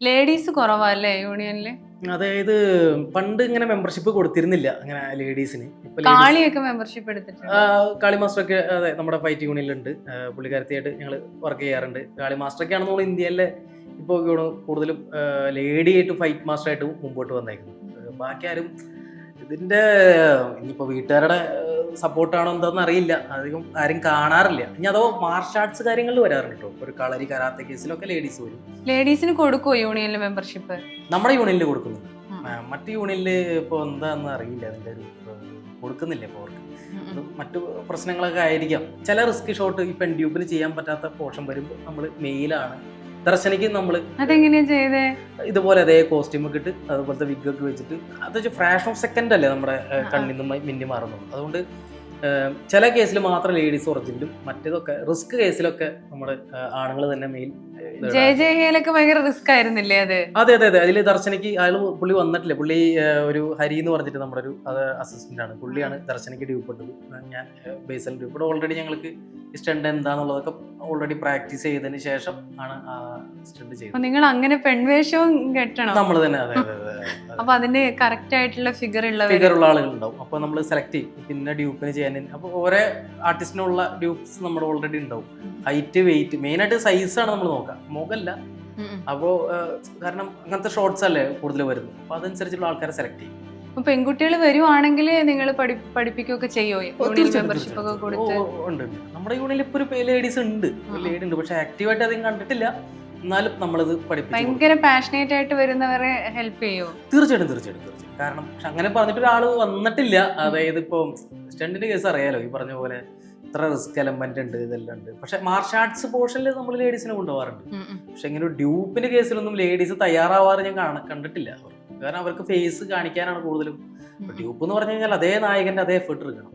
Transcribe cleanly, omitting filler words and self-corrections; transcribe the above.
Ladies കുറവല്ലേ യൂണിയനില്? അതായത് പണ്ട് ഇങ്ങനെ മെമ്പർഷിപ്പ് കൊടുത്തിരുന്നില്ല അങ്ങനെ ലേഡീസിന്. ഇപ്പൊ ലേഡീസ് കാളിയൊക്കെ മെമ്പർഷിപ്പ് എടുത്തിട്ടുണ്ട്. കാളി മാസ്റ്ററൊക്കെ അതെ നമ്മുടെ ഫൈറ്റ് യൂണിയനിലുണ്ട്. പുള്ളിക്കാരത്തിയായിട്ട് ഞങ്ങൾ വർക്ക് ചെയ്യാറുണ്ട്. കാളി മാസ്റ്ററൊക്കെ ആണെന്ന് തോന്നുന്നു ഇന്ത്യയിലെ ഇപ്പോൾ കൂടുതലും ലേഡി ആയിട്ട് ഫൈറ്റ് മാസ്റ്റർ ആയിട്ട് മുമ്പോട്ട് വന്നേക്കുന്നത്. ബാക്കി ആരും ഇതിന്റെ ഇനിയിപ്പോ വീട്ടുകാരുടെ സപ്പോർട്ടാണോ എന്താണെന്ന് അറിയില്ല. അധികം ആരും കാണാറില്ല. ഇനി അഥവാ മാർഷൽ ആർട്സ് കാര്യങ്ങളിൽ വരാറുണ്ട് കേട്ടോ. ഒരു കളരി കരാത്തെ കേസിലൊക്കെ ലേഡീസ് വരും. ലേഡീസിന് കൊടുക്കുവോ യൂണിയനിൽ മെമ്പർഷിപ്പ്? നമ്മുടെ യൂണിയനിൽ കൊടുക്കുന്നുണ്ട്. മറ്റു യൂണിയനിൽ ഇപ്പോൾ എന്താണെന്ന് അറിയില്ല. അതിന്റെ ഒരു കൊടുക്കുന്നില്ല ഇപ്പോൾ അവർക്ക്. മറ്റു പ്രശ്നങ്ങളൊക്കെ ആയിരിക്കാം. ചില റിസ്ക് ഷോട്ട് ഈ പെൻഡ്യൂപ്പിന് ചെയ്യാൻ പറ്റാത്ത പോർഷൻ വരുമ്പോൾ നമ്മൾ മെയിലാണ്. ദർശനയ്ക്ക് നമ്മൾ അതെങ്ങനെയാ ചെയ്തേ? ഇതുപോലെ അതേ കോസ്റ്റ്യൂം ഒക്കെ ഇട്ട് അതുപോലത്തെ വിഗ് ഒക്കെ വെച്ചിട്ട് അത് ഫ്രാക്ഷൻ ഓഫ് സെക്കൻഡ് അല്ലേ നമ്മുടെ കണ്ണിൽ നിന്ന് മിന്നി മാറുന്നത്. അതുകൊണ്ട് ചില കേസിൽ മാത്രം ലേഡീസ് ഒറിജിനലും മറ്റേതൊക്കെ റിസ്ക് കേസിലൊക്കെ നമ്മുടെ ആണുങ്ങൾ തന്നെ മെയിൻ. ഭയങ്കര റിസ്ക് ആയിരുന്നില്ലേ അത്? അതെ അതെ അതെ. അതിൽ ദർശനയ്ക്ക് പുള്ളി വന്നിട്ടില്ല. പുള്ളി ഒരു ഹരി എന്ന് പറഞ്ഞിട്ട് നമ്മുടെ ഒരു അസിസ്റ്റന്റ് ആണ്. പുള്ളിയാണ് ദർശനയ്ക്ക് ഡ്യൂപ്പെട്ടത്. ഞാൻ ബേസൽ ഡ്യൂപ്പെട്ട് ഓൾറെഡി ഞങ്ങൾക്ക് സ്റ്റണ്ട് എന്താന്നുള്ളതൊക്കെ ഓൾറെഡി പ്രാക്ടീസ് ചെയ്തതിന് ശേഷം ആണ് ആ സ്റ്റണ്ട് ചെയ്തത്. നിങ്ങൾ അങ്ങനെ പെൺവേഷവും കെട്ടണം നമ്മൾ തന്നെ. അതെ അതെ അതെ. അപ്പൊ അതിന് കറക്റ്റ് ആയിട്ടുള്ള ഫിഗർ ഉള്ള ആളുകൾ ഉണ്ടാവും. അപ്പൊ നമ്മൾ സെലക്ട് ചെയ്യും പിന്നെ ഡ്യൂപ്പിന് ചെയ്യാൻ. അപ്പൊ ഓരോ ആർട്ടിസ്റ്റിനുള്ള ഡ്യൂപ്സ് നമ്മുടെ ഓൾറെഡി ഉണ്ടാവും. ഹൈറ്റ് വെയിറ്റ് മെയിൻ ആയിട്ട് സൈസ് ആണ് നമ്മൾ നോക്കുക, മുഖല്ല. അപ്പോ കാരണം അങ്ങനത്തെ ഷോർട്സ് അല്ലേ കൂടുതൽ വരുന്നത്. അപ്പൊ അതനുസരിച്ചുള്ള ആൾക്കാരെ സെലക്ട് ചെയ്യും. പെൺകുട്ടികൾ വരുവാണെങ്കിൽ നിങ്ങൾ പഠിപ്പിക്കുകയൊക്കെ ചെയ്യോ? മെമ്പർഷിപ്പ് ഒക്കെ കൊടുത്ത്? ഉണ്ട്. നമ്മുടെ യൂണിയനിൽ ഇപ്പൊ ഒരു ലേഡീസ് ഉണ്ട്, ലേഡി ഉണ്ട്. പക്ഷെ ആക്റ്റീവായിട്ട് അധികം കണ്ടിട്ടില്ല. എന്നാലും നമ്മളിത് പഠിപ്പിക്കും. ഭയങ്കര പാഷനേറ്റ് ആയിട്ട് വരുന്നവരെ ഹെൽപ്പ് ചെയ്യോ? തീർച്ചയായിട്ടും. കാരണം പക്ഷെ അങ്ങനെ പറഞ്ഞിട്ട് ഒരാൾ വന്നിട്ടില്ല. അതായത് ഇപ്പൊ സ്റ്റണ്ടിന്റെ കേസ് അറിയാലോ, ഈ പറഞ്ഞ പോലെ ഇത്ര റിസ്ക് എലമെന്റ് ഉണ്ട്, ഇതെല്ലാം ഉണ്ട്. പക്ഷെ മാർഷൽ ആർട്സ് പോർഷനിൽ നമ്മൾ ലേഡീസിനെ കൊണ്ടുപോകാറുണ്ട്. പക്ഷെ ഇങ്ങനെ ഒരു ഡ്യൂപ്പിന്റെ കേസിലൊന്നും ലേഡീസ് തയ്യാറാവാറ് ഞാൻ കണ്ടിട്ടില്ല. കാരണം അവർക്ക് ഫേസ് കാണിക്കാനാണ് കൂടുതലും. ഡ്യൂപ്പ് എന്ന് പറഞ്ഞു കഴിഞ്ഞാൽ അതേ നായകന്റെ അതേ എഫേർട്ട് എടുക്കണം.